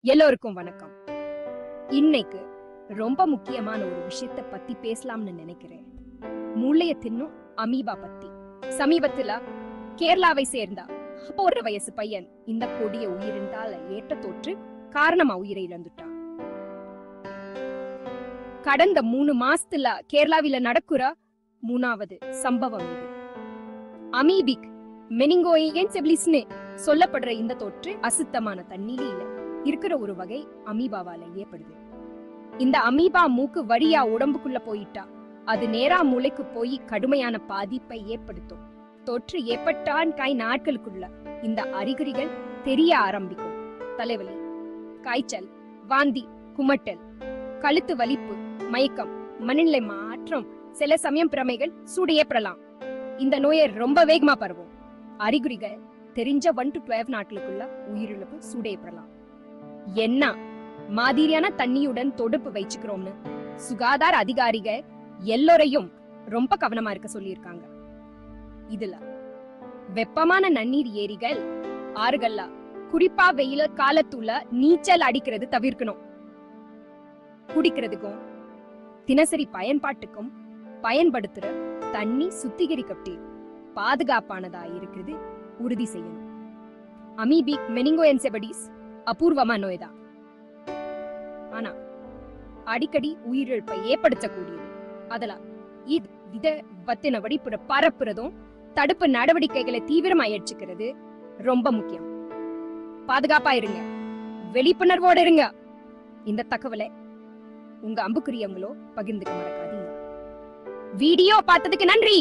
எல்லோருக்கும் வணக்கம். இன்னைக்கு ரொம்ப முக்கியமான ஒரு விஷயத்தை பத்தி பேசலாம்னு நினைக்கிறேன். மூளைய தின்னும் அமீபா பத்தி. சமீபத்துல கேரளாவை சேர்ந்த 1 வயசு பையன் இந்த கொடிய உயிரினத்தால ஏற்ற தொற்று காரணமா உயிரை இழந்துட்டான். கடந்த 3 மாசத்துல கேரளாவில நடக்குற 3வது சம்பவம் இது. அமீபிக் மெனிங்கோஎன்செபிலிஸ்னு சொல்லப்படுற இந்த தொற்று அசுத்தமான தண்ணீரில இருக்கிற ஒரு வகை அமீபாவால ஏற்படுது. இந்த அமீபா மூக்கு வழியா உடம்புக்குள்ள போயிட்டா அது நேரா மூளைக்கு போய் கடுமையான பாதிப்பை ஏற்படுத்தும். தொற்று ஏற்பட்டான் நாட்களுக்குள்ள இந்த அறிகுறிகள் தெரிய ஆரம்பிக்கும். தலைவலி, காய்ச்சல், வாந்தி, குமட்டல், கழுத்து வலிப்பு, மயக்கம், மனநிலை மாற்றம், சில சமயம் பிரமைகள், சூடு ஏற்படலாம். இந்த நோயை ரொம்ப வேகமா பரவும். அறிகுறிகள் தெரிஞ்ச 1 to 12 நாட்களுக்குள்ள உயிரிழப்பு, சூடு ஏற்படலாம். என்ன மாதிரியான தண்ணியுடன் தொடர்பு வச்சுக்கிறோம்னு சுகாதார அதிகாரிகள் எல்லோரையும் ரொம்ப கவனமா இருக்க சொல்லியிருக்காங்க. இதுல வெப்பமான நன்னீர் ஏரிகள், ஆறுகள்ல குறிப்பா வெயில காலத்துல நீச்சல் அடிக்கிறது தவிர்க்கணும். குடிக்கிறதுக்கும் தினசரி பயன்பாட்டுக்கும் பயன்படுத்துற தண்ணி சுத்திகரிக்கப்பட்டு பாதுகாப்பானதா இருக்கிறது உறுதி செய்யணும். அமீபிக் மெனிங்கோஎன்செபிலிஸ் அபூர்வமான நோய்தான். ஆனா அடிக்கடி உயிரிழப்பை ஏற்படுத்தக்கூடியது. அதெல்லாம் இத பத்தின வெடிப்புற பரப்புறதும் தடுப்பு நடவடிக்கைகளை தீவிரமா ஏற்றுக்கிறது ரொம்ப முக்கியம். பாதுகாப்பா இருங்க, விழிப்புணர்வோட இருங்க. இந்த தகவலை உங்க அம்புக்குரியவங்களோ பகிர்ந்துக்க மறக்காதீங்க. வீடியோ பார்த்ததுக்கு நன்றி.